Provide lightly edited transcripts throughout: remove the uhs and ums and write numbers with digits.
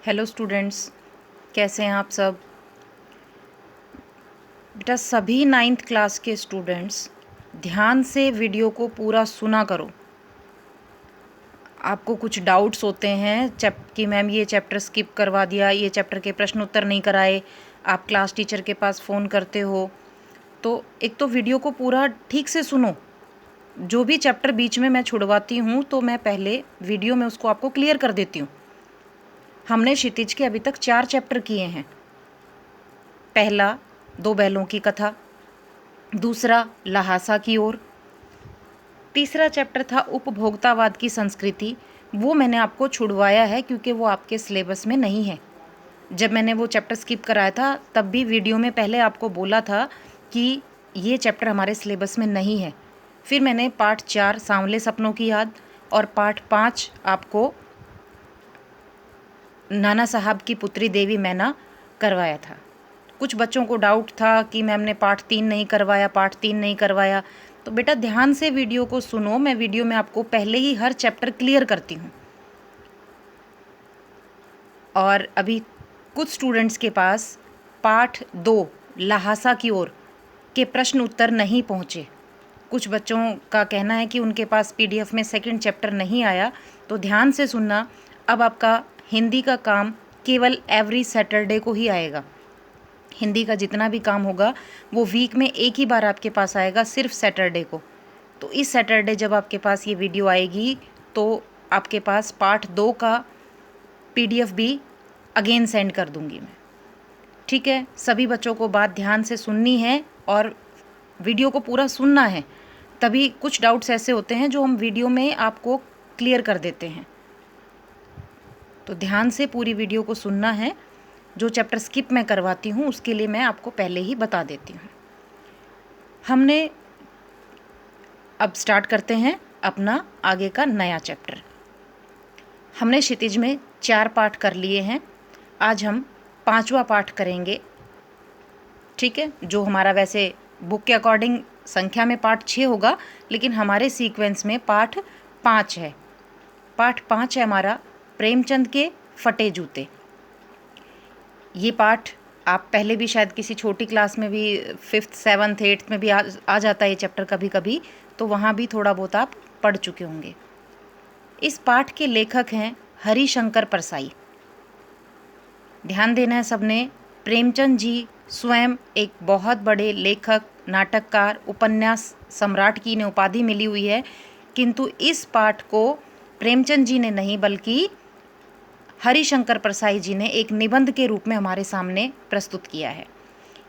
Hello students, कैसे हैं आप सब। बेटा सभी नाइन्थ क्लास के स्टूडेंट्स ध्यान से वीडियो को पूरा सुना करो। आपको कुछ डाउट्स होते हैं कि मैम ये चैप्टर स्किप करवा दिया, ये चैप्टर के प्रश्न उत्तर नहीं कराए, आप क्लास टीचर के पास फ़ोन करते हो। तो एक तो वीडियो को पूरा ठीक से सुनो। जो भी चैप्टर बीच में मैं छुड़वाती हूँ तो मैं पहले वीडियो में उसको आपको क्लियर कर देती हूँ। हमने क्षितिज के अभी तक 4 चैप्टर किए हैं। पहला 2 बैलों की कथा, दूसरा ल्हासा की ओर, तीसरा चैप्टर था उपभोक्तावाद की संस्कृति। वो मैंने आपको छुड़वाया है क्योंकि वो आपके सिलेबस में नहीं है। जब मैंने वो चैप्टर स्किप कराया था तब भी वीडियो में पहले आपको बोला था कि ये चैप्टर हमारे सिलेबस में नहीं है। फिर मैंने पार्ट 4 सांवले सपनों की याद और पार्ट 5 आपको नाना साहब की पुत्री देवी मैना करवाया था। कुछ बच्चों को डाउट था कि मैम ने पार्ट 3 नहीं करवाया, पार्ट 3 नहीं करवाया। तो बेटा ध्यान से वीडियो को सुनो। मैं वीडियो में आपको पहले ही हर चैप्टर क्लियर करती हूँ। और अभी कुछ स्टूडेंट्स के पास पार्ट 2 ल्हासा की ओर के प्रश्न उत्तर नहीं पहुँचे। कुछ बच्चों का कहना है कि उनके पास पीडीएफ में सेकंड चैप्टर नहीं आया। तो ध्यान से सुनना, अब आपका हिंदी का काम केवल एवरी सैटरडे को ही आएगा। हिंदी का जितना भी काम होगा वो वीक में एक ही बार आपके पास आएगा, सिर्फ सैटरडे को। तो इस सैटरडे जब आपके पास ये वीडियो आएगी तो आपके पास पार्ट 2 का पीडीएफ भी अगेन सेंड कर दूंगी मैं। ठीक है, सभी बच्चों को बात ध्यान से सुननी है और वीडियो को पूरा सुनना है। तभी कुछ डाउट्स ऐसे होते हैं जो हम वीडियो में आपको क्लियर कर देते हैं। तो ध्यान से पूरी वीडियो को सुनना है। जो चैप्टर स्किप मैं करवाती हूँ उसके लिए मैं आपको पहले ही बता देती हूँ। हमने अब स्टार्ट करते हैं अपना आगे का नया चैप्टर। हमने क्षितिज में 4 पाठ कर लिए हैं। आज हम 5वां पाठ करेंगे। ठीक है, जो हमारा वैसे बुक के अकॉर्डिंग संख्या में पाठ 6 होगा, लेकिन हमारे सीक्वेंस में पाठ 5 है। पाठ 5 है हमारा प्रेमचंद के फटे जूते। ये पाठ आप पहले भी शायद किसी छोटी क्लास में भी 5th 7th 8th में भी आ जाता है ये चैप्टर कभी कभी, तो वहाँ भी थोड़ा बहुत आप पढ़ चुके होंगे। इस पाठ के लेखक हैं हरिशंकर परसाई। ध्यान देना है सबने। प्रेमचंद जी स्वयं एक बहुत बड़े लेखक, नाटककार, उपन्यास सम्राट की इन्हें उपाधि मिली हुई है, किंतु इस पाठ को प्रेमचंद जी ने नहीं बल्कि हरिशंकर परसाई जी ने एक निबंध के रूप में हमारे सामने प्रस्तुत किया है।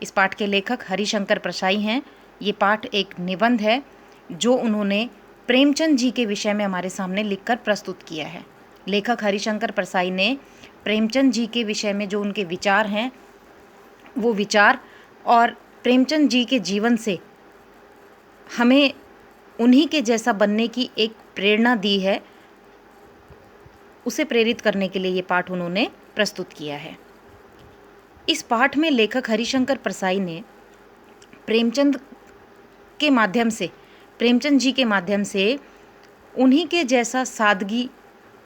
इस पाठ के लेखक हरिशंकर परसाई हैं। ये पाठ एक निबंध है जो उन्होंने प्रेमचंद जी के विषय में हमारे सामने लिखकर प्रस्तुत किया है। लेखक हरिशंकर परसाई ने प्रेमचंद जी के विषय में जो उनके विचार हैं, वो विचार और प्रेमचंद जी के जीवन से हमें उन्हीं के जैसा बनने की एक प्रेरणा दी है, उसे प्रेरित करने के लिए ये पाठ उन्होंने प्रस्तुत किया है। इस पाठ में लेखक हरिशंकर परसाई ने प्रेमचंद जी के माध्यम से उन्हीं के जैसा सादगी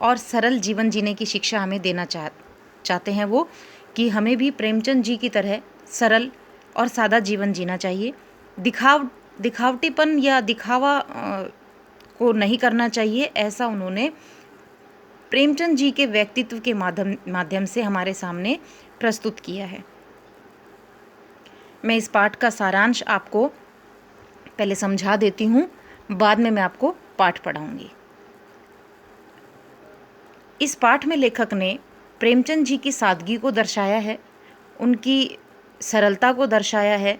और सरल जीवन जीने की शिक्षा हमें देना चाहते हैं। वो कि हमें भी प्रेमचंद जी की तरह सरल और सादा जीवन जीना चाहिए। दिखावटीपन या दिखावा को नहीं करना चाहिए, ऐसा उन्होंने प्रेमचंद जी के व्यक्तित्व के माध्यम से हमारे सामने प्रस्तुत किया है। मैं इस पाठ का सारांश आपको पहले समझा देती हूँ, बाद में मैं आपको पाठ पढ़ाऊँगी। इस पाठ में लेखक ने प्रेमचंद जी की सादगी को दर्शाया है, उनकी सरलता को दर्शाया है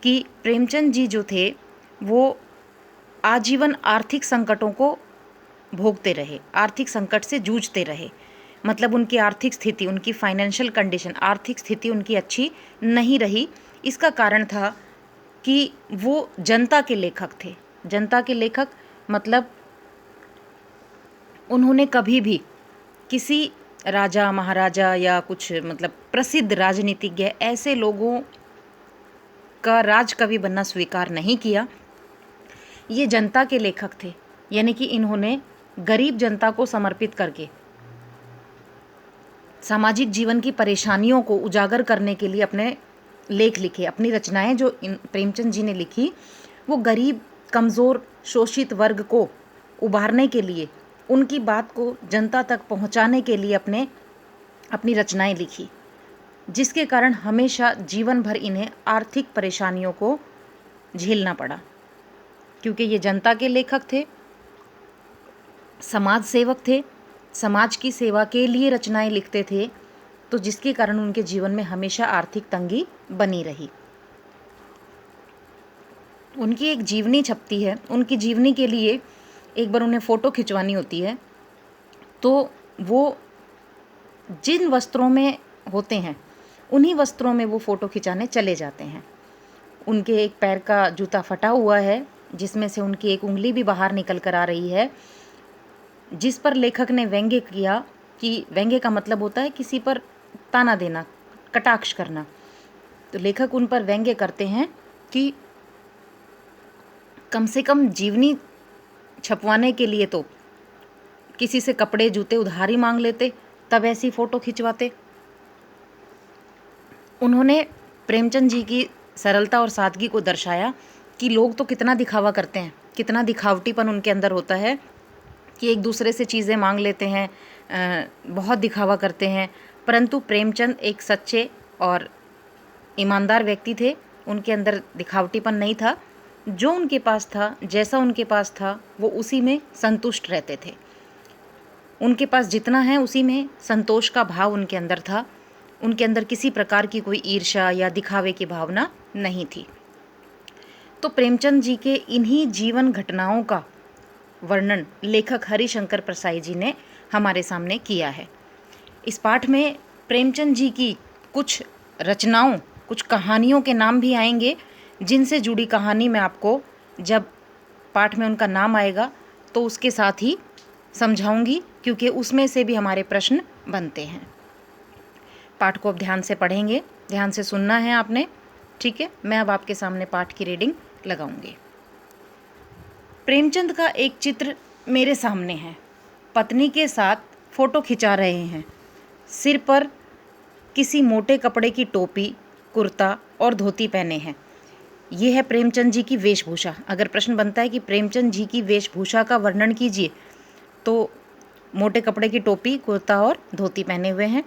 कि प्रेमचंद जी जो थे वो आजीवन आर्थिक संकटों को भोगते रहे, आर्थिक संकट से जूझते रहे। मतलब उनकी आर्थिक स्थिति, उनकी फाइनेंशियल कंडीशन, आर्थिक स्थिति उनकी अच्छी नहीं रही। इसका कारण था कि वो जनता के लेखक थे। जनता के लेखक मतलब उन्होंने कभी भी किसी राजा महाराजा या कुछ मतलब प्रसिद्ध राजनीतिज्ञ ऐसे लोगों का राजकवि बनना स्वीकार नहीं किया। ये जनता के लेखक थे, यानी कि इन्होंने गरीब जनता को समर्पित करके सामाजिक जीवन की परेशानियों को उजागर करने के लिए अपने लेख लिखे। अपनी रचनाएं जो प्रेमचंद जी ने लिखी वो गरीब, कमज़ोर, शोषित वर्ग को उभारने के लिए, उनकी बात को जनता तक पहुंचाने के लिए अपनी रचनाएं लिखी, जिसके कारण हमेशा जीवन भर इन्हें आर्थिक परेशानियों को झेलना पड़ा। क्योंकि ये जनता के लेखक थे, समाज सेवक थे, समाज की सेवा के लिए रचनाएं लिखते थे, तो जिसके कारण उनके जीवन में हमेशा आर्थिक तंगी बनी रही। उनकी एक जीवनी छपती है। उनकी जीवनी के लिए एक बार उन्हें फ़ोटो खिंचवानी होती है, तो वो जिन वस्त्रों में होते हैं उन्हीं वस्त्रों में वो फ़ोटो खिंचाने चले जाते हैं। उनके एक पैर का जूता फटा हुआ है, जिसमें से उनकी एक उंगली भी बाहर निकल कर आ रही है, जिस पर लेखक ने व्यंग्य किया कि व्यंग्य का मतलब होता है किसी पर ताना देना, कटाक्ष करना। तो लेखक उन पर व्यंग्य करते हैं कि कम से कम जीवनी छपवाने के लिए तो किसी से कपड़े जूते उधार ही मांग लेते, तब ऐसी फ़ोटो खिंचवाते। उन्होंने प्रेमचंद जी की सरलता और सादगी को दर्शाया कि लोग तो कितना दिखावा करते हैं, कितना दिखावटीपन उनके अंदर होता है कि एक दूसरे से चीज़ें मांग लेते हैं, बहुत दिखावा करते हैं। परंतु प्रेमचंद एक सच्चे और ईमानदार व्यक्ति थे। उनके अंदर दिखावटीपन नहीं था। जो उनके पास था, जैसा उनके पास था, वो उसी में संतुष्ट रहते थे। उनके पास जितना है उसी में संतोष का भाव उनके अंदर था। उनके अंदर किसी प्रकार की कोई ईर्ष्या या दिखावे की भावना नहीं थी। तो प्रेमचंद जी के इन्हीं जीवन घटनाओं का वर्णन लेखक हरिशंकर परसाई जी ने हमारे सामने किया है। इस पाठ में प्रेमचंद जी की कुछ रचनाओं, कुछ कहानियों के नाम भी आएंगे, जिनसे जुड़ी कहानी मैं आपको जब पाठ में उनका नाम आएगा तो उसके साथ ही समझाऊंगी, क्योंकि उसमें से भी हमारे प्रश्न बनते हैं। पाठ को अब ध्यान से पढ़ेंगे, ध्यान से सुनना है आपने, ठीक है। मैं अब आपके सामने पाठ की रीडिंग लगाऊंगी। प्रेमचंद का एक चित्र मेरे सामने है। पत्नी के साथ फ़ोटो खिंचा रहे हैं। सिर पर किसी मोटे कपड़े की टोपी, कुर्ता और धोती पहने हैं। ये है प्रेमचंद जी की वेशभूषा। अगर प्रश्न बनता है कि प्रेमचंद जी की वेशभूषा का वर्णन कीजिए, तो मोटे कपड़े की टोपी, कुर्ता और धोती पहने हुए हैं।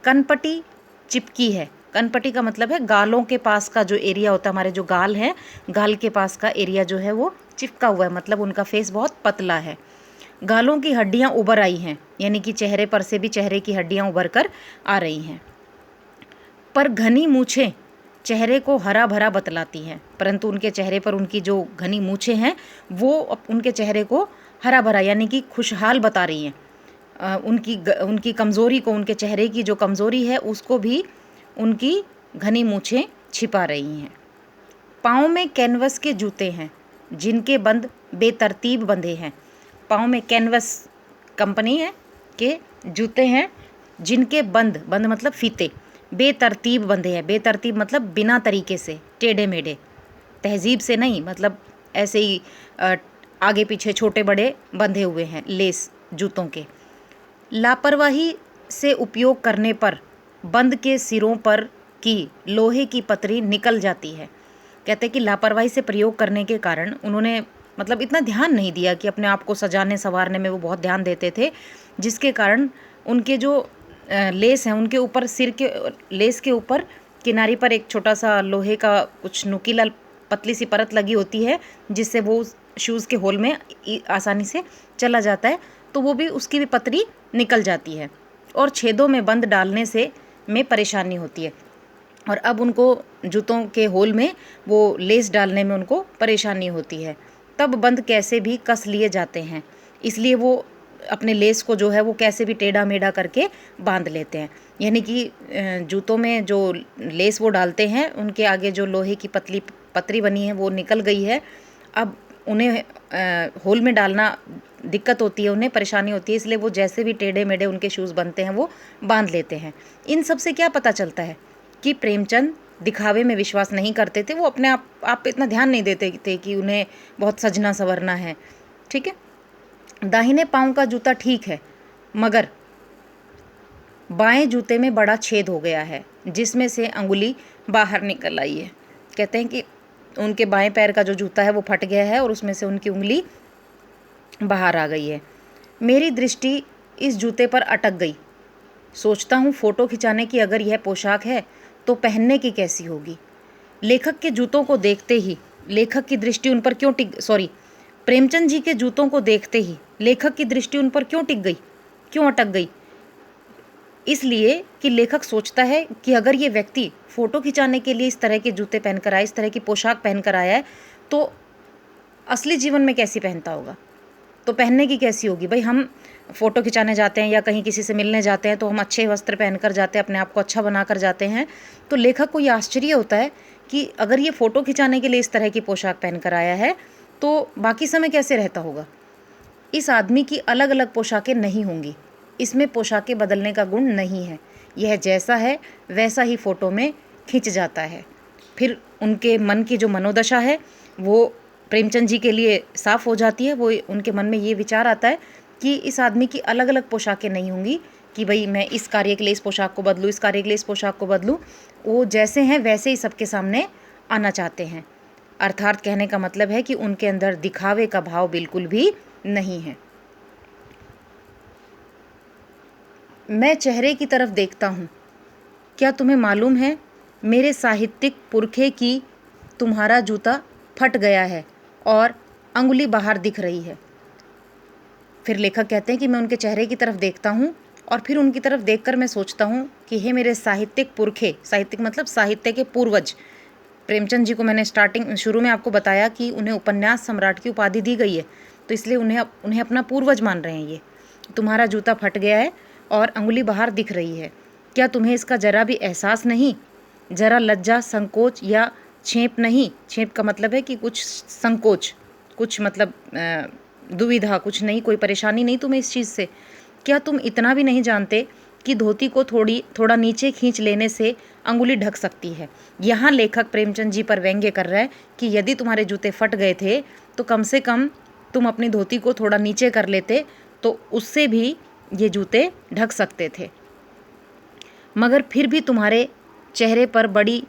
कनपटी चिपकी है। कनपटी का मतलब है गालों के पास का जो एरिया होता है, हमारे जो गाल हैं, गाल के पास का एरिया जो है वो चिपका हुआ है, मतलब उनका फेस बहुत पतला है। गालों की हड्डियां उभर आई हैं, यानी कि चेहरे पर से भी चेहरे की हड्डियां उभर कर आ रही हैं। पर घनी मूछें चेहरे को हरा भरा बतलाती हैं, परंतु उनके चेहरे पर उनकी जो घनी मूछें हैं वो उनके चेहरे को हरा भरा यानी कि खुशहाल बता रही हैं। उनकी कमज़ोरी को, उनके चेहरे की जो कमज़ोरी है उसको भी उनकी घनी मूछें छिपा रही हैं। पाँव में कैनवस के जूते हैं, जिनके बंद बेतरतीब बंधे हैं। पाँव में कैनवस कंपनी है के जूते हैं, जिनके बंद मतलब फीते बेतरतीब बंधे हैं। बेतरतीब मतलब बिना तरीके से, टेढ़े मेढ़े, तहजीब से नहीं, मतलब ऐसे ही आगे पीछे छोटे बड़े बंधे हुए हैं लेस जूतों के। लापरवाही से उपयोग करने पर बंद के सिरों पर की लोहे की पतरी निकल जाती है। कहते हैं कि लापरवाही से प्रयोग करने के कारण उन्होंने मतलब इतना ध्यान नहीं दिया कि अपने आप को सजाने संवारने में वो बहुत ध्यान देते थे, जिसके कारण उनके जो लेस हैं उनके ऊपर, सिर के लेस के ऊपर किनारी पर एक छोटा सा लोहे का कुछ नुकीला पतली सी परत लगी होती है, जिससे वो शूज़ के होल में आसानी से चला जाता है, तो वो भी उसकी भी पतरी निकल जाती है और छेदों में बंद डालने से में परेशानी होती है। और अब उनको जूतों के होल में वो लेस डालने में उनको परेशानी होती है, तब बंद कैसे भी कस लिए जाते हैं, इसलिए वो अपने लेस को जो है वो कैसे भी टेढ़ा मेढ़ा करके बांध लेते हैं। यानी कि जूतों में जो लेस वो डालते हैं उनके आगे जो लोहे की पतली पतरी बनी है वो निकल गई है। अब उन्हें होल में डालना दिक्कत होती है, उन्हें परेशानी होती है, इसलिए वो जैसे भी टेढ़े मेढ़े उनके शूज़ बनते हैं वो बांध लेते हैं। इन सब से क्या पता चलता है कि प्रेमचंद दिखावे में विश्वास नहीं करते थे। वो अपने आप पे इतना ध्यान नहीं देते थे कि उन्हें बहुत सजना संवरना है, ठीक है। दाहिने पाँव का जूता ठीक है, मगर बाएं जूते में बड़ा छेद हो गया है जिसमें से अंगुली बाहर निकल आई है। कहते हैं कि उनके बाएं पैर का जो जूता है वो फट गया है और उसमें से उनकी उंगली बाहर आ गई है। मेरी दृष्टि इस जूते पर अटक गई। सोचता हूँ फ़ोटो खिंचाने की अगर यह पोशाक है तो पहनने की कैसी होगी। लेखक के जूतों को देखते ही लेखक की दृष्टि उन पर क्यों प्रेमचंद जी के जूतों को देखते ही लेखक की दृष्टि उन पर क्यों टिक गई, क्यों अटक गई? इसलिए कि लेखक सोचता है कि अगर ये व्यक्ति फ़ोटो खिंचाने के लिए इस तरह के जूते पहनकर आया, इस तरह की पोशाक पहनकर आया है, तो असली जीवन में कैसी पहनता होगा, तो पहनने की कैसी होगी। भाई हम फ़ोटो खिंचाने जाते हैं या कहीं किसी से मिलने जाते हैं तो हम अच्छे वस्त्र पहनकर जाते हैं, अपने आप को अच्छा बनाकर जाते हैं। तो लेखक को ये आश्चर्य होता है कि अगर ये फ़ोटो खिंचाने के लिए इस तरह की पोशाक पहनकर आया है तो बाकी समय कैसे रहता होगा। इस आदमी की अलग अलग पोशाकें नहीं होंगी, इसमें पोशाकें बदलने का गुण नहीं है। यह जैसा है वैसा ही फ़ोटो में खिंच जाता है। फिर उनके मन की जो मनोदशा है वो प्रेमचंद जी के लिए साफ़ हो जाती है। वो उनके मन में ये विचार आता है कि इस आदमी की अलग अलग पोशाकें नहीं होंगी कि भाई मैं इस कार्य के लिए इस पोशाक को बदलूँ, इस कार्य के लिए इस पोशाक को बदलूँ। वो जैसे हैं वैसे ही सबके सामने आना चाहते हैं। अर्थात कहने का मतलब है कि उनके अंदर दिखावे का भाव बिल्कुल भी नहीं है। मैं चेहरे की तरफ देखता हूँ। क्या तुम्हें मालूम है मेरे साहित्यिक पुरखे की तुम्हारा जूता फट गया है और अंगुली बाहर दिख रही है। फिर लेखक कहते हैं कि मैं उनके चेहरे की तरफ देखता हूँ और फिर उनकी तरफ देखकर मैं सोचता हूँ कि हे मेरे साहित्यिक पुरखे, साहित्यिक मतलब साहित्य के पूर्वज। प्रेमचंद जी को मैंने शुरू में आपको बताया कि उन्हें उपन्यास सम्राट की उपाधि दी गई है, तो इसलिए उन्हें अपना पूर्वज मान रहे हैं। ये तुम्हारा जूता फट गया है और अंगुली बाहर दिख रही है। क्या तुम्हें इसका जरा भी एहसास नहीं, जरा लज्जा, संकोच या छेप नहीं? छेप का मतलब है कि कुछ संकोच, कुछ मतलब दुविधा, कुछ नहीं, कोई परेशानी नहीं तुम्हें इस चीज़ से? क्या तुम इतना भी नहीं जानते कि धोती को थोड़ा नीचे खींच लेने से अंगुली ढक सकती है? यहाँ लेखक प्रेमचंद जी पर व्यंग्य कर रहा है कि यदि तुम्हारे जूते फट गए थे तो कम से कम तुम अपनी धोती को थोड़ा नीचे कर लेते तो उससे भी ये जूते ढक सकते थे। मगर फिर भी तुम्हारे चेहरे पर बड़ी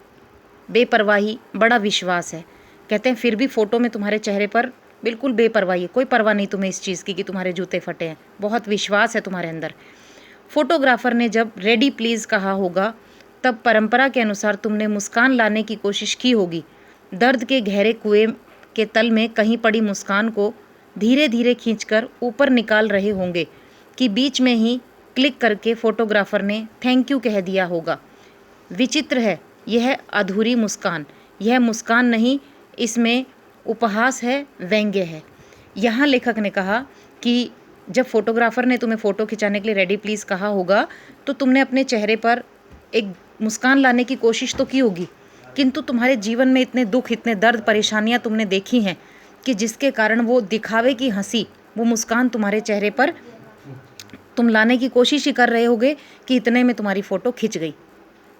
बेपरवाही, बड़ा विश्वास है। कहते हैं फिर भी फ़ोटो में तुम्हारे चेहरे पर बिल्कुल बेपरवाही है, कोई परवाह नहीं तुम्हें इस चीज़ की कि तुम्हारे जूते फटे हैं, बहुत विश्वास है तुम्हारे अंदर। फोटोग्राफर ने जब रेडी प्लीज़ कहा होगा तब परंपरा के अनुसार तुमने मुस्कान लाने की कोशिश की होगी। दर्द के गहरे कुएं के तल में कहीं पड़ी मुस्कान को धीरे धीरे खींचकर ऊपर निकाल रहे होंगे कि बीच में ही क्लिक करके फोटोग्राफर ने थैंक यू कह दिया होगा। विचित्र है यह अधूरी मुस्कान, यह मुस्कान नहीं, इसमें उपहास है, व्यंग्य है। यहाँ लेखक ने कहा कि जब फोटोग्राफर ने तुम्हें फ़ोटो खिंचाने के लिए रेडी प्लीज़ कहा होगा तो तुमने अपने चेहरे पर एक मुस्कान लाने की कोशिश तो की होगी, किंतु तुम्हारे जीवन में इतने दुख, इतने दर्द, परेशानियाँ तुमने देखी हैं कि जिसके कारण वो दिखावे की हंसी, वो मुस्कान तुम्हारे चेहरे पर तुम लाने की कोशिश ही कर रहे होगे कि इतने में तुम्हारी फ़ोटो खिंच गई।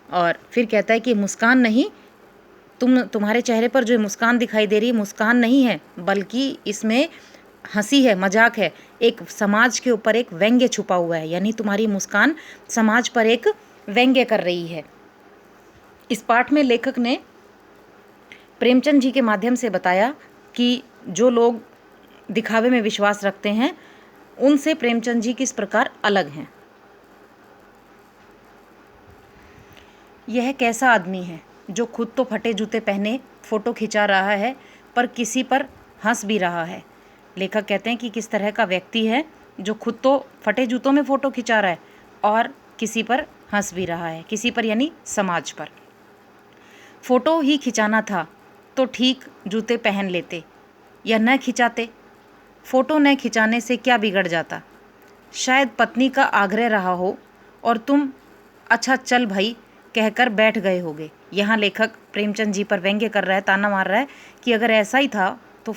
और फिर कहता है कि मुस्कान नहीं, तुम्हारे चेहरे पर जो मुस्कान दिखाई दे रही है मुस्कान नहीं है, बल्कि इसमें हंसी है, मजाक है, एक समाज के ऊपर एक व्यंग्य छुपा हुआ है। यानी तुम्हारी मुस्कान समाज पर एक व्यंग्य कर रही है। इस पाठ में लेखक ने प्रेमचंद जी के माध्यम से बताया कि जो लोग दिखावे में विश्वास रखते हैं उनसे प्रेमचंद जी किस प्रकार अलग हैं। यह कैसा आदमी है जो खुद तो फटे जूते पहने फ़ोटो खिंचा रहा है पर किसी पर हंस भी रहा है। लेखक कहते हैं कि किस तरह का व्यक्ति है जो खुद तो फटे जूतों में फ़ोटो खिंचा रहा है और किसी पर हंस भी रहा है। किसी पर यानी समाज पर। फ़ोटो ही खिंचाना था तो ठीक जूते पहन लेते या न खिंचाते। फ़ोटो न खिंचाने से क्या बिगड़ जाता? शायद पत्नी का आग्रह रहा हो और तुम अच्छा चल भाई कहकर बैठ गए होगे। यहाँ लेखक प्रेमचंद जी पर व्यंग्य कर रहा है, ताना मार रहा है कि अगर ऐसा ही था तो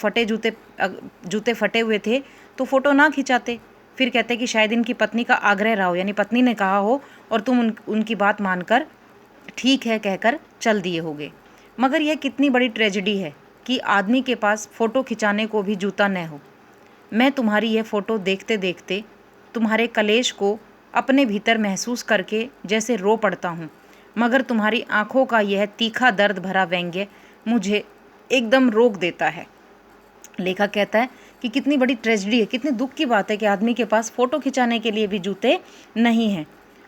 जूते फटे हुए थे तो फ़ोटो ना खिंचाते। फिर कहते कि शायद इनकी पत्नी का आग्रह रहा हो, यानी पत्नी ने कहा हो और तुम उनकी बात मानकर ठीक है कहकर चल दिए होगे। मगर यह कितनी बड़ी ट्रेजेडी है कि आदमी के पास फ़ोटो खिंचाने को भी जूता न हो। मैं तुम्हारी यह फ़ोटो देखते देखते तुम्हारे कलेश को अपने भीतर महसूस करके जैसे रो पड़ता हूँ, मगर तुम्हारी आंखों का यह तीखा दर्द भरा व्यंग्य मुझे एकदम रोक देता है। लेखक कहता है कि कितनी बड़ी ट्रेजेडी है, कितने दुख की बात है कि आदमी के पास फ़ोटो खिंचाने के लिए भी जूते नहीं हैं।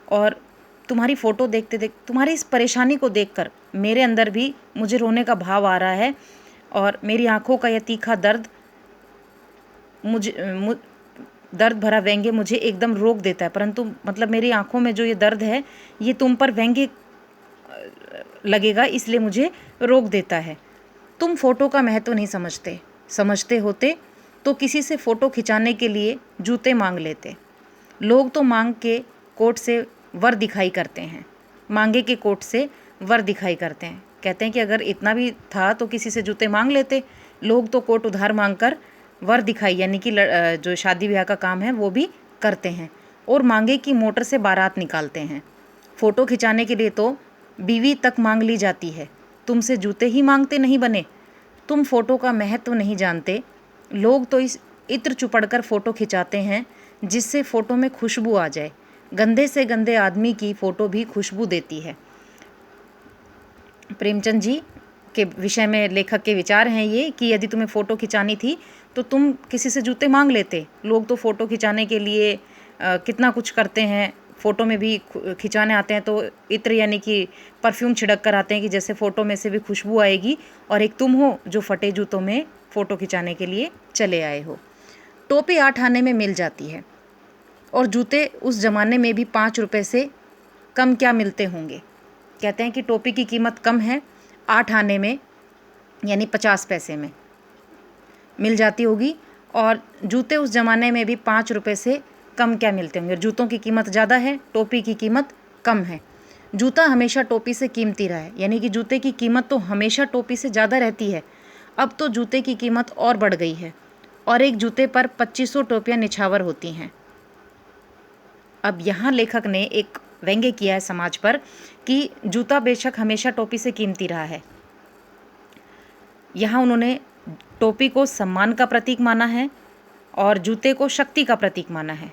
और तुम्हारी फ़ोटो देखते देख तुम्हारी इस परेशानी को देखकर मेरे अंदर भी मुझे रोने का भाव आ रहा है, और मेरी आंखों का यह तीखा दर्द दर्द भरा व्यंग्य मुझे एकदम रोक देता है। परंतु मतलब मेरी आंखों में जो ये दर्द है ये तुम पर व्यंग्य लगेगा, इसलिए मुझे रोक देता है। तुम फ़ोटो का महत्व नहीं समझते होते तो किसी से फ़ोटो खिंचाने के लिए जूते मांग लेते। लोग तो मांगे के कोट से वर दिखाई करते हैं। कहते हैं कि अगर इतना भी था तो किसी से जूते मांग लेते। लोग तो कोट उधार मांगकर वर दिखाई यानी कि जो शादी ब्याह का काम है वो भी करते हैं, और मांगे की मोटर से बारात निकालते हैं। फ़ोटो खिंचाने के लिए तो बीवी तक मांग ली जाती है, तुमसे जूते ही मांगते नहीं बने। तुम फ़ोटो का महत्व नहीं जानते। लोग तो इस इत्र चुपड़कर फ़ोटो खिंचाते हैं जिससे फ़ोटो में खुशबू आ जाए। गंदे से गंदे आदमी की फ़ोटो भी खुशबू देती है। प्रेमचंद जी के विषय में लेखक के विचार हैं ये कि यदि तुम्हें फ़ोटो खिंचानी थी तो तुम किसी से जूते मांग लेते। लोग तो फ़ोटो खिंचाने के लिए कितना कुछ करते हैं। फ़ोटो में भी खिंचाने आते हैं तो इत्र यानी कि परफ्यूम छिड़क कर आते हैं कि जैसे फ़ोटो में से भी खुशबू आएगी, और एक तुम हो जो फटे जूतों में फ़ोटो खिंचाने के लिए चले आए हो। टोपी 8 आने में मिल जाती है, और जूते उस ज़माने में भी 5 रुपये से कम क्या मिलते होंगे। कहते हैं कि टोपी की कीमत कम है, 8 आने में यानी 50 पैसे में मिल जाती होगी, और जूते उस ज़माने में भी 5 रुपये से कम क्या मिलते होंगे। जूतों की कीमत ज़्यादा है, टोपी की कीमत कम है। जूता हमेशा टोपी से कीमती रहा है, यानी कि जूते की कीमत तो हमेशा टोपी से ज़्यादा रहती है। अब तो जूते की कीमत और बढ़ गई है, और एक जूते पर 2500 टोपियाँ निछावर होती हैं। अब यहाँ लेखक ने एक व्यंग्य किया है समाज पर कि जूता बेशक हमेशा टोपी से कीमती रहा है। यहाँ उन्होंने टोपी को सम्मान का प्रतीक माना है और जूते को शक्ति का प्रतीक माना है।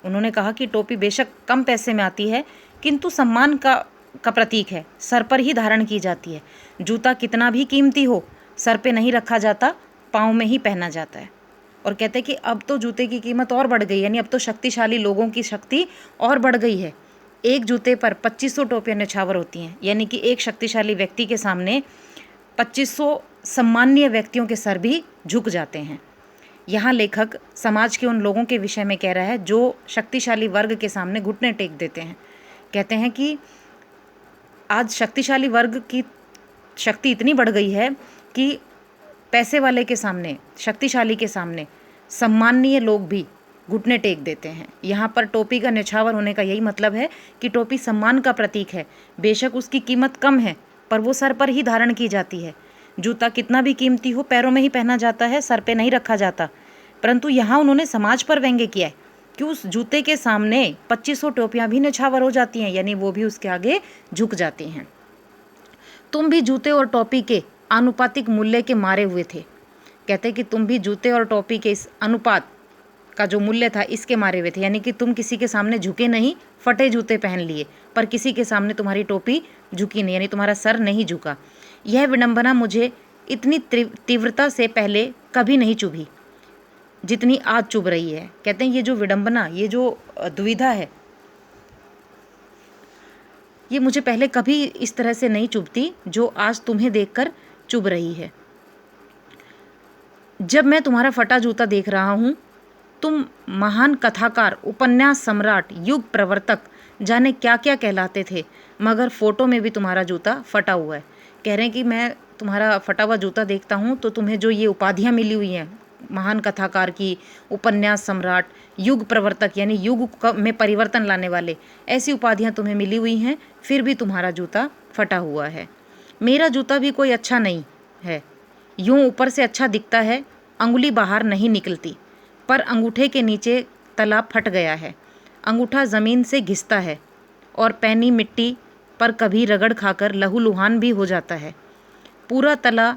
उन्होंने कहा कि टोपी बेशक कम पैसे में आती है किंतु सम्मान का प्रतीक है, सर पर ही धारण की जाती है। जूता कितना भी कीमती हो, सर पे नहीं रखा जाता, पाँव में ही पहना जाता है। और कहते हैं कि अब तो जूते की कीमत और बढ़ गई, यानी अब तो शक्तिशाली लोगों की शक्ति और बढ़ गई है। एक जूते पर 2500 टोपियाँ न्यौछावर होती हैं, यानी कि एक शक्तिशाली व्यक्ति के सामने 2500 सम्मानीय व्यक्तियों के सर भी झुक जाते हैं। यहाँ लेखक समाज के उन लोगों के विषय में कह रहा है जो शक्तिशाली वर्ग के सामने घुटने टेक देते हैं। कहते हैं कि आज शक्तिशाली वर्ग की शक्ति इतनी बढ़ गई है कि पैसे वाले के सामने, शक्तिशाली के सामने सम्माननीय लोग भी घुटने टेक देते हैं। यहाँ पर टोपी का न्यौछावर होने का यही मतलब है कि टोपी सम्मान का प्रतीक है। बेशक उसकी कीमत कम है, पर वो सर पर ही धारण की जाती है। जूता कितना भी कीमती हो, पैरों में ही पहना जाता है, सर पे नहीं रखा जाता। परंतु यहाँ उन्होंने समाज पर व्यंग्य किया है कि उस जूते के सामने 2500 टोपियाँ भी न्यौछावर हो जाती हैं, यानी वो भी उसके आगे झुक जाती हैं। तुम भी जूते और टोपी के आनुपातिक मूल्य के मारे हुए थे। कहते कि तुम भी जूते और टोपी के इस अनुपात का जो मूल्य था इसके मारे हुए थे, यानी कि तुम किसी के सामने झुके नहीं, फटे जूते पहन लिए, पर किसी के सामने तुम्हारी टोपी झुकी नहीं, यानी तुम्हारा सर नहीं झुका। यह विडंबना मुझे इतनी तीव्रता से पहले कभी नहीं चुभी जितनी आज चुभ रही है। कहते हैं ये जो विडंबना, ये जो दुविधा है, ये मुझे पहले कभी इस तरह से नहीं चुभती जो आज तुम्हें देखकर चुभ रही है। जब मैं तुम्हारा फटा जूता देख रहा हूँ, तुम महान कथाकार, उपन्यास सम्राट, युग प्रवर्तक, जाने क्या क्या कहलाते थे, मगर फ़ोटो में भी तुम्हारा जूता फटा हुआ है। कह रहे हैं कि मैं तुम्हारा फटा हुआ जूता देखता हूँ तो तुम्हें जो ये उपाधियाँ मिली हुई हैं, महान कथाकार की, उपन्यास सम्राट, युग प्रवर्तक यानी युग में परिवर्तन लाने वाले, ऐसी उपाधियाँ तुम्हें मिली हुई हैं, फिर भी तुम्हारा जूता फटा हुआ है। मेरा जूता भी कोई अच्छा नहीं है, यूँ ऊपर से अच्छा दिखता है, अंगुली बाहर नहीं निकलती, पर अंगूठे के नीचे तला फट गया है। अंगूठा ज़मीन से घिसता है और पैनी मिट्टी पर कभी रगड़ खाकर लहूलुहान भी हो जाता है। पूरा तला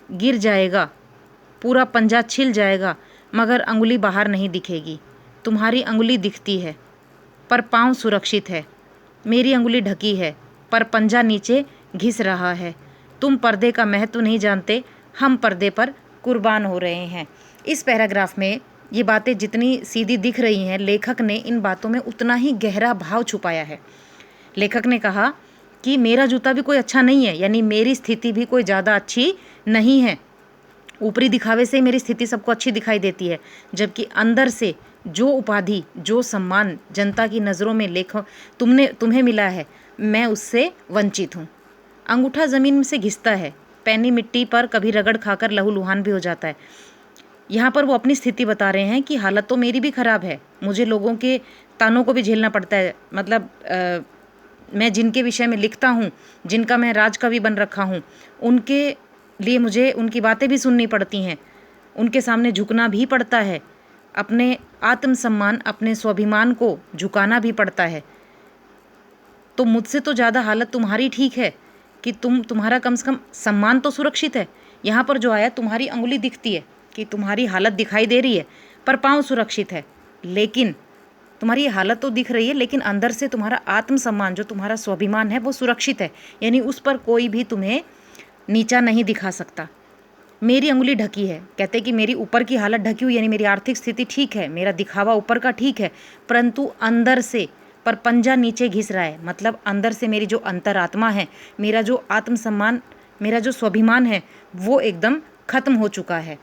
गिर जाएगा, पूरा पंजा छिल जाएगा, मगर अंगुली बाहर नहीं दिखेगी। तुम्हारी अंगुली दिखती है, पर पाँव सुरक्षित है। मेरी अंगुली ढकी है पर पंजा नीचे घिस रहा है। तुम पर्दे का महत्व नहीं जानते, हम पर्दे पर कुर्बान हो रहे हैं। इस पैराग्राफ में ये बातें जितनी सीधी दिख रही हैं, लेखक ने इन बातों में उतना ही गहरा भाव छुपाया है। लेखक ने कहा कि मेरा जूता भी कोई अच्छा नहीं है, यानी मेरी स्थिति भी कोई ज़्यादा अच्छी नहीं है। ऊपरी दिखावे से मेरी स्थिति सबको अच्छी दिखाई देती है, जबकि अंदर से जो उपाधि, जो सम्मान जनता की नज़रों में तुम्हें मिला है, मैं उससे वंचित हूँ। अंगूठा ज़मीन से घिसता है, पैनी मिट्टी पर कभी रगड़ खाकर लहूलुहान भी हो जाता है। यहाँ पर वो अपनी स्थिति बता रहे हैं कि हालत तो मेरी भी ख़राब है, मुझे लोगों के तानों को भी झेलना पड़ता है। मतलब मैं जिनके विषय में लिखता हूँ, जिनका मैं राजकवि बन रखा हूँ, उनके लिए मुझे उनकी बातें भी सुननी पड़ती हैं, उनके सामने झुकना भी पड़ता है, अपने आत्मसम्मान, अपने स्वाभिमान को झुकाना भी पड़ता है। तो मुझसे तो ज़्यादा हालत तुम्हारी ठीक है कि तुम्हारा कम से कम सम्मान तो सुरक्षित है। यहाँ पर जो आया, तुम्हारी अंगुली दिखती है कि तुम्हारी हालत दिखाई दे रही है, पर पाँव सुरक्षित है। लेकिन तुम्हारी हालत तो दिख रही है, लेकिन अंदर से तुम्हारा आत्मसम्मान, जो तुम्हारा स्वाभिमान है, वो सुरक्षित है, यानी उस पर कोई भी तुम्हें नीचा नहीं दिखा सकता। मेरी अंगुली ढकी है, कहते कि मेरी ऊपर की हालत ढकी हुई, यानी मेरी आर्थिक स्थिति ठीक है, मेरा दिखावा ऊपर का ठीक है, परंतु अंदर से पर पंजा नीचे घिस रहा है। मतलब अंदर से मेरी जो अंतरात्मा है, मेरा जो आत्मसम्मान, मेरा जो स्वाभिमान है, वो एकदम खत्म हो चुका है।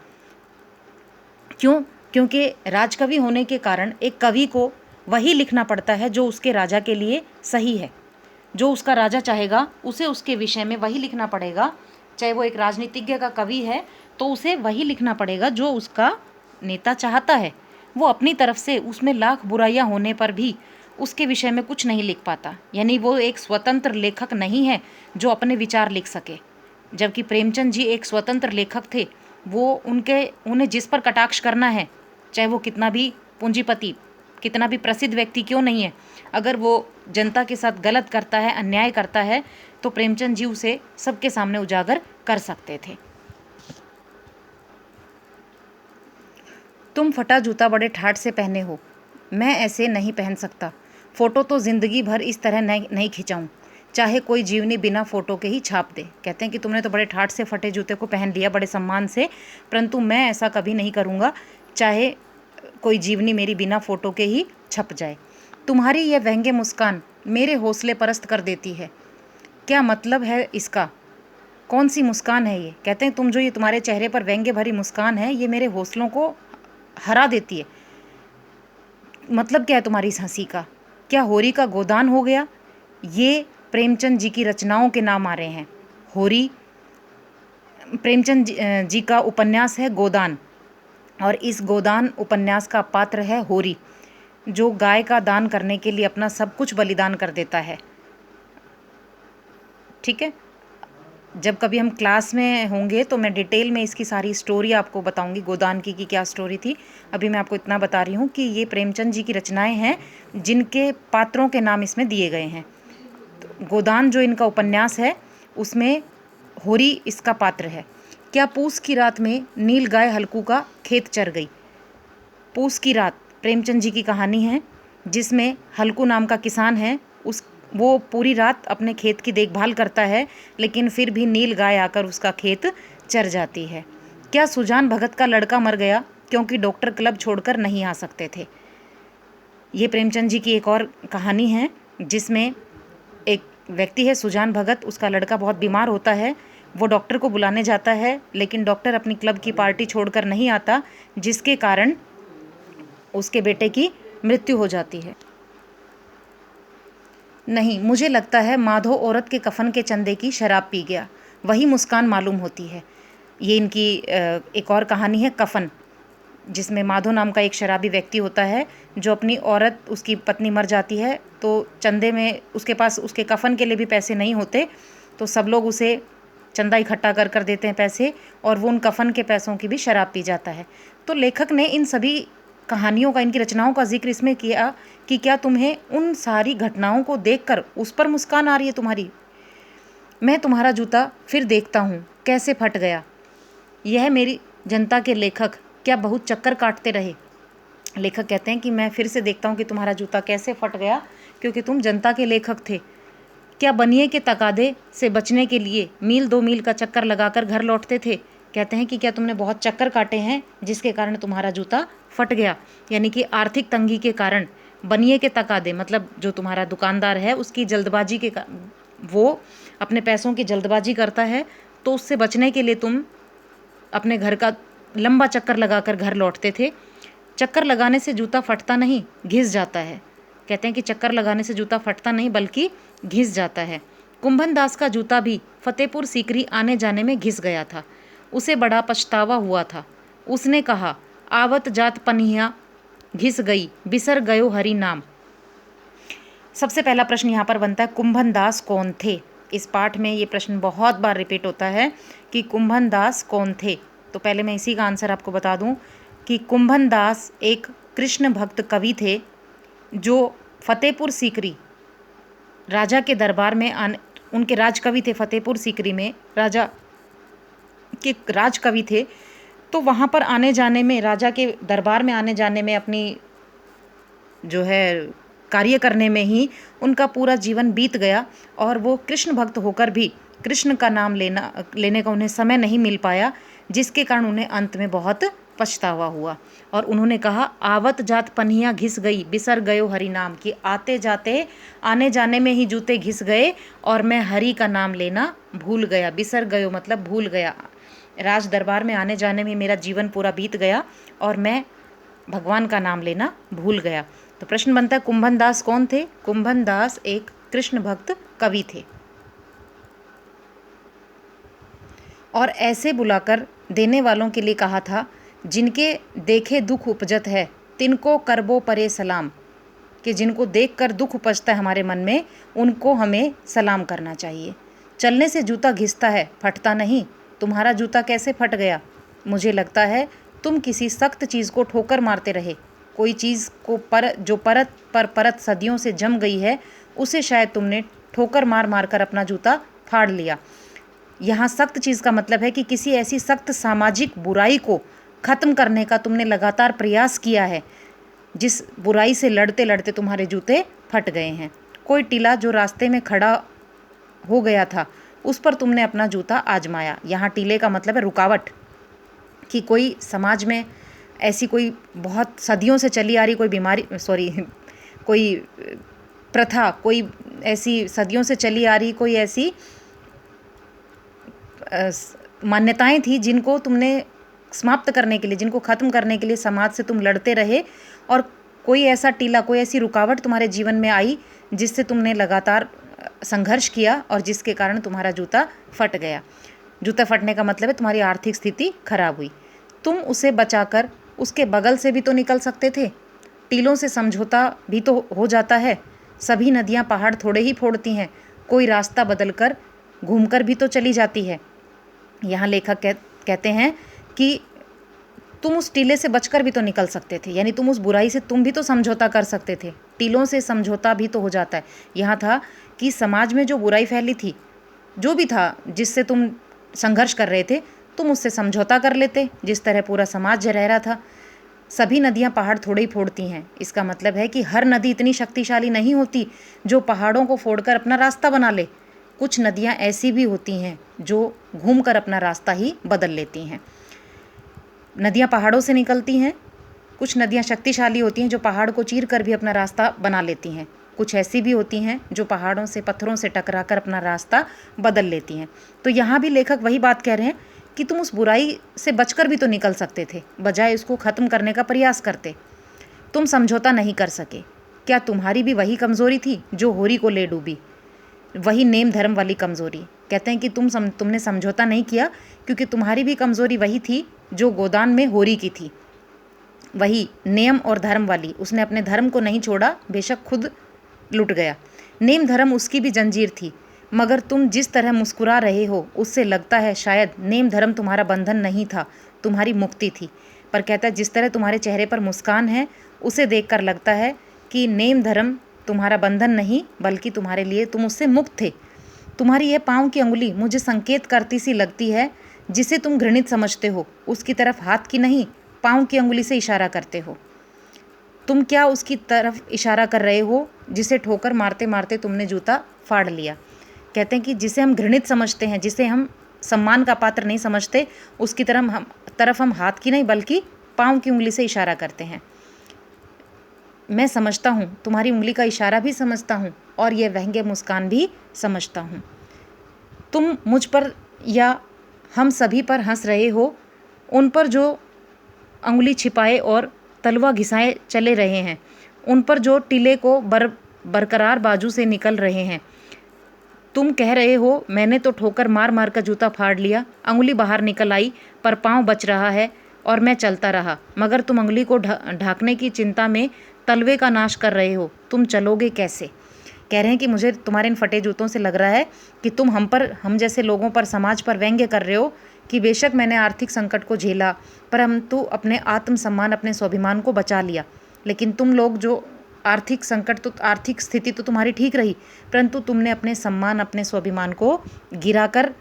क्यों? क्योंकि राजकवि होने के कारण एक कवि को वही लिखना पड़ता है जो उसके राजा के लिए सही है। जो उसका राजा चाहेगा उसे उसके विषय में वही लिखना पड़ेगा। चाहे वो एक राजनीतिज्ञ का कवि है तो उसे वही लिखना पड़ेगा जो उसका नेता चाहता है। वो अपनी तरफ से उसमें लाख बुराइयां होने पर भी उसके विषय में कुछ नहीं लिख पाता, यानी वो एक स्वतंत्र लेखक नहीं है जो अपने विचार लिख सके। जबकि प्रेमचंद जी एक स्वतंत्र लेखक थे। वो उन्हें जिस पर कटाक्ष करना है, चाहे वो कितना भी पूंजीपति, कितना भी प्रसिद्ध व्यक्ति क्यों नहीं है, अगर वो जनता के साथ गलत करता है, अन्याय करता है, तो प्रेमचंद जी उसे सबके सामने उजागर कर सकते थे। तुम फटा जूता बड़े ठाठ से पहने हो, मैं ऐसे नहीं पहन सकता। फ़ोटो तो ज़िंदगी भर इस तरह नहीं खिंचाऊँ, चाहे कोई जीवनी बिना फ़ोटो के ही छाप दे। कहते हैं कि तुमने तो बड़े ठाठ से फटे जूते को पहन लिया, बड़े सम्मान से, परंतु मैं ऐसा कभी नहीं करूँगा, चाहे कोई जीवनी मेरी बिना फ़ोटो के ही छप जाए। तुम्हारी यह व्यंग्य मुस्कान मेरे हौसले परस्त कर देती है। क्या मतलब है इसका? कौन सी मुस्कान है ये? कहते हैं तुम जो ये तुम्हारे चेहरे पर व्यंग्य भरी मुस्कान है, ये मेरे हौसलों को हरा देती है। मतलब क्या है तुम्हारी इस हंसी का? क्या होरी का गोदान हो गया? ये प्रेमचंद जी की रचनाओं के नाम आ रहे हैं। होरी प्रेमचंद जी का उपन्यास है गोदान, और इस गोदान उपन्यास का पात्र है होरी, जो गाय का दान करने के लिए अपना सब कुछ बलिदान कर देता है। ठीक है, जब कभी हम क्लास में होंगे तो मैं डिटेल में इसकी सारी स्टोरी आपको बताऊंगी, गोदान की क्या स्टोरी थी। अभी मैं आपको इतना बता रही हूँ कि ये प्रेमचंद जी की रचनाएं हैं जिनके पात्रों के नाम इसमें दिए गए हैं। तो गोदान जो इनका उपन्यास है, उसमें होरी इसका पात्र है। क्या पूस की रात में नील गाय हल्कू का खेत चर गई। पूस की रात प्रेमचंद जी की कहानी है, जिसमें हल्कू नाम का किसान है, वो पूरी रात अपने खेत की देखभाल करता है, लेकिन फिर भी नील गाय आकर उसका खेत चर जाती है। क्या सुजान भगत का लड़का मर गया क्योंकि डॉक्टर क्लब छोड़कर नहीं आ सकते थे। ये प्रेमचंद जी की एक और कहानी है, जिसमें एक व्यक्ति है सुजान भगत, उसका लड़का बहुत बीमार होता है, वो डॉक्टर को बुलाने जाता है, लेकिन डॉक्टर अपनी क्लब की पार्टी छोड़कर नहीं आता, जिसके कारण उसके बेटे की मृत्यु हो जाती है। नहीं, मुझे लगता है माधो औरत के कफन के चंदे की शराब पी गया, वही मुस्कान मालूम होती है। ये इनकी एक और कहानी है कफन, जिसमें माधो नाम का एक शराबी व्यक्ति होता है, जो अपनी औरत, उसकी पत्नी मर जाती है, तो चंदे में उसके पास उसके कफन के लिए भी पैसे नहीं होते, तो सब लोग उसे चंदा इकट्ठा कर देते हैं पैसे, और वो उन कफन के पैसों की भी शराब पी जाता है। तो लेखक ने इन सभी कहानियों का, इनकी रचनाओं का जिक्र इसमें किया कि क्या तुम्हें उन सारी घटनाओं को देखकर उस पर मुस्कान आ रही है तुम्हारी। मैं तुम्हारा जूता फिर देखता हूँ कैसे फट गया। यह मेरी जनता के लेखक क्या बहुत चक्कर काटते रहे। लेखक कहते हैं कि मैं फिर से देखता हूँ कि तुम्हारा जूता कैसे फट गया, क्योंकि तुम जनता के लेखक थे। क्या बनिए के तकादे से बचने के लिए मील 2 मील का चक्कर लगाकर घर लौटते थे? कहते हैं कि क्या तुमने बहुत चक्कर काटे हैं जिसके कारण तुम्हारा जूता फट गया? यानी कि आर्थिक तंगी के कारण बनिए के तकादे, मतलब जो तुम्हारा दुकानदार है उसकी जल्दबाजी के वो अपने पैसों की जल्दबाजी करता है, तो उससे बचने के लिए तुम अपने घर का लंबा चक्कर लगाकर घर लौटते थे। चक्कर लगाने से जूता फटता नहीं, घिस जाता है। कहते हैं कि चक्कर लगाने से जूता फटता नहीं बल्कि घिस जाता है। कुंभन दास का जूता भी फतेहपुर सीकरी आने जाने में घिस गया था। उसे बड़ा पछतावा हुआ था। उसने कहा, आवत जात पनिया घिस गई, बिसर गयो हरि नाम। सबसे पहला प्रश्न यहाँ पर बनता है, कुंभन दास कौन थे? इस पाठ में ये प्रश्न बहुत बार रिपीट होता है कि कुंभन दास कौन थे। तो पहले मैं इसी का आंसर आपको बता दूं कि कुंभन दास एक कृष्ण भक्त कवि थे जो फतेहपुर सीकरी राजा के दरबार में उनके राजकवि थे। फतेहपुर सीकरी में राजा के राजकवि थे, तो वहाँ पर आने जाने में, राजा के दरबार में आने जाने में, अपनी जो है कार्य करने में ही उनका पूरा जीवन बीत गया। और वो कृष्ण भक्त होकर भी कृष्ण का नाम लेने का उन्हें समय नहीं मिल पाया, जिसके कारण उन्हें अंत में बहुत पछतावा हुआ। और उन्होंने कहा, आवत जात पनिया घिस गई, बिसर गयो हरि नाम, कि आते जाते आने जाने में ही जूते घिस गए और मैं हरि का नाम लेना भूल गया। बिसर गयो मतलब भूल गया। राज दरबार में आने जाने में मेरा जीवन पूरा बीत गया और मैं भगवान का नाम लेना भूल गया। तो प्रश्न बनता है, कुंभन दास कौन थे? कुंभन दास एक कृष्ण भक्त कवि थे। और ऐसे बुलाकर देने वालों के लिए कहा था, जिनके देखे दुख उपजत है, तिनको करबो परे सलाम, कि जिनको देखकर दुख उपजता है हमारे मन में, उनको हमें सलाम करना चाहिए। चलने से जूता घिसता है, फटता नहीं। तुम्हारा जूता कैसे फट गया? मुझे लगता है तुम किसी सख्त चीज़ को ठोकर मारते रहे। कोई चीज़ को जो परत पर परत सदियों से जम गई है, उसे शायद तुमने ठोकर मार मार कर अपना जूता फाड़ लिया। यहाँ सख्त चीज़ का मतलब है कि किसी ऐसी सख्त सामाजिक बुराई को ख़त्म करने का तुमने लगातार प्रयास किया है, जिस बुराई से लड़ते लड़ते तुम्हारे जूते फट गए हैं। कोई टीला जो रास्ते में खड़ा हो गया था, उस पर तुमने अपना जूता आजमाया। यहाँ टीले का मतलब है रुकावट, कि कोई समाज में ऐसी कोई बहुत सदियों से चली आ रही कोई प्रथा, कोई ऐसी सदियों से चली आ रही कोई ऐसी मान्यताएं थी जिनको तुमने समाप्त करने के लिए, जिनको ख़त्म करने के लिए समाज से तुम लड़ते रहे। और कोई ऐसा टीला, कोई ऐसी रुकावट तुम्हारे जीवन में आई जिससे तुमने लगातार संघर्ष किया और जिसके कारण तुम्हारा जूता फट गया। जूता फटने का मतलब है तुम्हारी आर्थिक स्थिति खराब हुई। तुम उसे बचाकर उसके बगल से भी तो निकल सकते थे। टीलों से समझौता भी तो हो जाता है। सभी नदियाँ पहाड़ थोड़े ही फोड़ती हैं, कोई रास्ता बदलकर घूमकर भी तो चली जाती है। यहाँ लेखक कहते हैं कि तुम उस टीले से बचकर भी तो निकल सकते थे, यानी तुम उस बुराई से तुम भी तो समझौता कर सकते थे। टीलों से समझौता भी तो हो जाता है। यहाँ था कि समाज में जो बुराई फैली थी, जो भी था जिससे तुम संघर्ष कर रहे थे, तुम उससे समझौता कर लेते, जिस तरह पूरा समाज रह रहा था। सभी नदियाँ पहाड़ थोड़े ही फोड़ती हैं, इसका मतलब है कि हर नदी इतनी शक्तिशाली नहीं होती जो पहाड़ों को फोड़कर अपना रास्ता बना ले। कुछ नदियाँ ऐसी भी होती हैं जो घूमकर अपना रास्ता ही बदल लेती हैं। नदियाँ पहाड़ों से निकलती हैं, कुछ नदियाँ शक्तिशाली होती हैं जो पहाड़ को चीर कर भी अपना रास्ता बना लेती हैं। कुछ ऐसी भी होती हैं जो पहाड़ों से, पत्थरों से टकराकर अपना रास्ता बदल लेती हैं। तो यहाँ भी लेखक वही बात कह रहे हैं कि तुम उस बुराई से बचकर भी तो निकल सकते थे, बजाय इसको ख़त्म करने का प्रयास करते। तुम समझौता नहीं कर सके। क्या तुम्हारी भी वही कमज़ोरी थी जो होरी को ले डूबी? वही नेम धर्म वाली कमज़ोरी। कहते हैं कि तुमने समझौता नहीं किया क्योंकि तुम्हारी भी कमज़ोरी वही थी जो गोदान में होरी की थी, वही नियम और धर्म वाली। उसने अपने धर्म को नहीं छोड़ा, बेशक खुद लुट गया। नेम धर्म उसकी भी जंजीर थी, मगर तुम जिस तरह मुस्कुरा रहे हो उससे लगता है शायद नेम धर्म तुम्हारा बंधन नहीं था, तुम्हारी मुक्ति थी। पर कहता है जिस तरह तुम्हारे चेहरे पर मुस्कान है, उसे देखकर लगता है कि नेम धर्म तुम्हारा बंधन नहीं, बल्कि तुम्हारे लिए तुम उससे मुक्त थे। तुम्हारी यह पाँव की अंगुली मुझे संकेत करती सी लगती है, जिसे तुम घृणित समझते हो, उसकी तरफ हाथ की नहीं, पाँव की अंगुली से इशारा करते हो। तुम क्या उसकी तरफ इशारा कर रहे हो जिसे ठोकर मारते मारते तुमने जूता फाड़ लिया। कहते हैं कि जिसे हम घृणित समझते हैं, जिसे हम सम्मान का पात्र नहीं समझते, उसकी तरफ हम हाथ की नहीं बल्कि पाँव की उंगली से इशारा करते हैं। मैं समझता हूँ, तुम्हारी उंगली का इशारा भी समझता हूँ और यह व्यंग्य मुस्कान भी समझता हूँ। तुम मुझ पर या हम सभी पर हंस रहे हो, उन पर जो अंगुली छिपाए और तलवा घिसाए चले रहे हैं, उन पर जो टीले को बरकरार बाजू से निकल रहे हैं। तुम कह रहे हो मैंने तो ठोकर मार मार कर जूता फाड़ लिया, अंगुली बाहर निकल आई पर पाँव बच रहा है और मैं चलता रहा, मगर तुम अंगुली को ढांकने की चिंता में तलवे का नाश कर रहे हो, तुम चलोगे कैसे। कह रहे हैं कि मुझे तुम्हारे इन फटे जूतों से लग रहा है कि तुम हम जैसे लोगों पर, समाज पर व्यंग्य कर रहे हो कि बेशक मैंने आर्थिक संकट को झेला, परंतु अपने आत्मसम्मान, अपने स्वाभिमान को बचा लिया। लेकिन तुम लोग जो आर्थिक स्थिति तो तुम्हारी ठीक रही, परंतु तुमने अपने सम्मान, अपने स्वाभिमान को गिराकर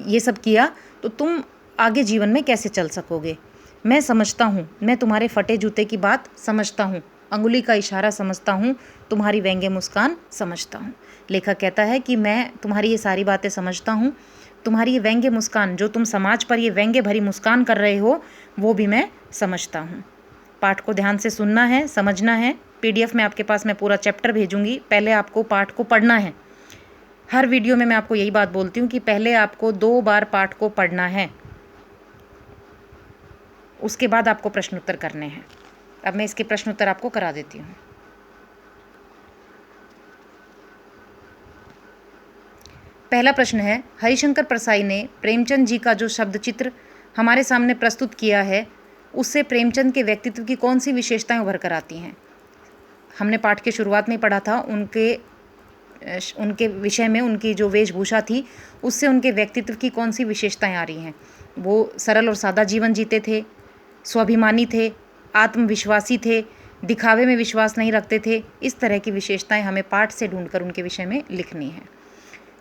ये सब किया, तो तुम आगे जीवन में कैसे चल सकोगे। मैं समझता हूँ, मैं तुम्हारे फटे जूते की बात समझता हूँ, अंगुली का इशारा समझता हूँ, तुम्हारी व्यंग्य मुस्कान समझता हूँ। लेखक कहता है कि मैं तुम्हारी ये सारी बातें समझता हूँ, तुम्हारी ये व्यंग्य मुस्कान, जो तुम समाज पर ये व्यंग्य भरी मुस्कान कर रहे हो, वो भी मैं समझता हूँ। पाठ को ध्यान से सुनना है, समझना है। PDF में आपके पास मैं पूरा चैप्टर भेजूंगी, पहले आपको पाठ को पढ़ना है। हर वीडियो में मैं आपको यही बात बोलती हूँ कि पहले आपको 2 बार पाठ को पढ़ना है, उसके बाद आपको प्रश्न उत्तर करने हैं। अब मैं इसके प्रश्न उत्तर आपको करा देती हूँ। पहला प्रश्न है, हरिशंकर परसाई ने प्रेमचंद जी का जो शब्द चित्र हमारे सामने प्रस्तुत किया है, उससे प्रेमचंद के व्यक्तित्व की कौन सी विशेषताएं उभर कर आती हैं। हमने पाठ के शुरुआत में पढ़ा था, उनके विषय में उनकी जो वेशभूषा थी, उससे उनके व्यक्तित्व की कौन सी विशेषताएं आ रही हैं। वो सरल और सादा जीवन जीते थे, स्वाभिमानी थे, आत्मविश्वासी थे, दिखावे में विश्वास नहीं रखते थे। इस तरह की विशेषताएं हमें पाठ से ढूंढकर उनके विषय में लिखनी है।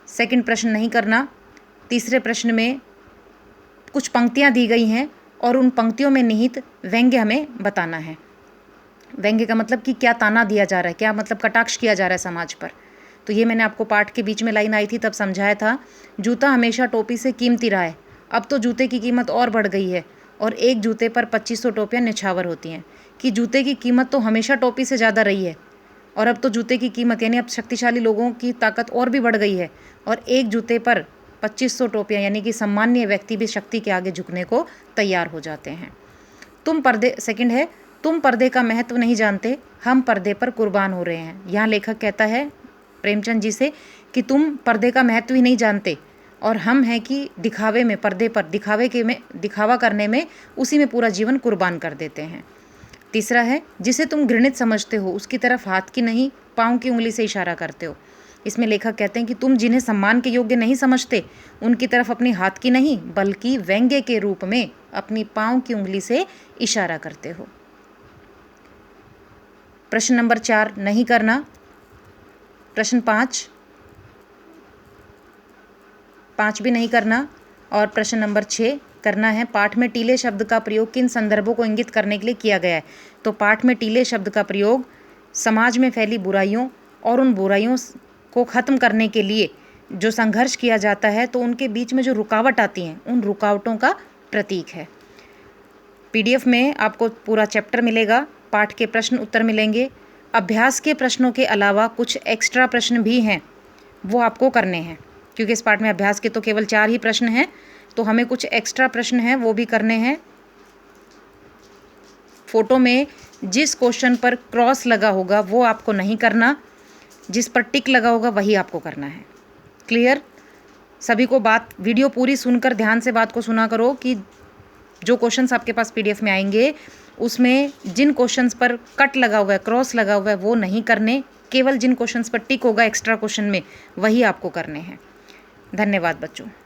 सेकंड प्रश्न नहीं करना। तीसरे प्रश्न में कुछ पंक्तियां दी गई हैं और उन पंक्तियों में निहित व्यंग्य हमें बताना है। व्यंग्य का मतलब कि क्या ताना दिया जा रहा है, क्या मतलब कटाक्ष किया जा रहा है समाज पर। तो ये मैंने आपको पाठ के बीच में लाइन आई थी तब समझाया था। जूता हमेशा टोपी से कीमती रहा है, अब तो जूते की कीमत और बढ़ गई है और एक जूते पर 2500 टोपियाँ निछावर होती हैं। कि जूते की कीमत तो हमेशा टोपी से ज़्यादा रही है और अब तो जूते की कीमत, यानी अब शक्तिशाली लोगों की ताकत और भी बढ़ गई है और एक जूते पर 2500 टोपियाँ, यानी कि सामान्य व्यक्ति भी शक्ति के आगे झुकने को तैयार हो जाते हैं। सेकंड है, तुम पर्दे का महत्व नहीं जानते, हम पर्दे पर कुर्बान हो रहे हैं। यहाँ लेखक कहता है प्रेमचंद जी से कि तुम पर्दे का महत्व ही नहीं जानते और हम हैं कि दिखावे में, पर्दे पर दिखावा करने में, उसी में पूरा जीवन कुर्बान कर देते हैं। तीसरा है, जिसे तुम घृणित समझते हो उसकी तरफ हाथ की नहीं पाँव की उंगली से इशारा करते हो। इसमें लेखक कहते हैं कि तुम जिन्हें सम्मान के योग्य नहीं समझते, उनकी तरफ अपनी हाथ की नहीं बल्कि व्यंग्य के रूप में अपनी पाँव की उंगली से इशारा करते हो। प्रश्न नंबर 4 नहीं करना। प्रश्न 5 भी नहीं करना और प्रश्न नंबर 6 करना है। पाठ में टीले शब्द का प्रयोग किन संदर्भों को इंगित करने के लिए किया गया है। तो पाठ में टीले शब्द का प्रयोग समाज में फैली बुराइयों और उन बुराइयों को ख़त्म करने के लिए जो संघर्ष किया जाता है, तो उनके बीच में जो रुकावट आती हैं, उन रुकावटों का प्रतीक है। PDF में आपको पूरा चैप्टर मिलेगा, पाठ के प्रश्न उत्तर मिलेंगे। अभ्यास के प्रश्नों के अलावा कुछ एक्स्ट्रा प्रश्न भी हैं, वो आपको करने हैं, क्योंकि इस पाठ में अभ्यास के तो केवल 4 ही प्रश्न हैं, तो हमें कुछ एक्स्ट्रा प्रश्न हैं वो भी करने हैं। फोटो में जिस क्वेश्चन पर क्रॉस लगा होगा वो आपको नहीं करना, जिस पर टिक लगा होगा वही आपको करना है। क्लियर? सभी को वीडियो पूरी सुनकर ध्यान से बात को सुना करो कि जो क्वेश्चंस आपके पास PDF में आएंगे उसमें जिन क्वेश्चंस पर कट लगा हुआ है, क्रॉस लगा हुआ है, वो नहीं करने, केवल जिन क्वेश्चंस पर टिक होगा एक्स्ट्रा क्वेश्चन में वही आपको करने हैं। धन्यवाद बच्चों।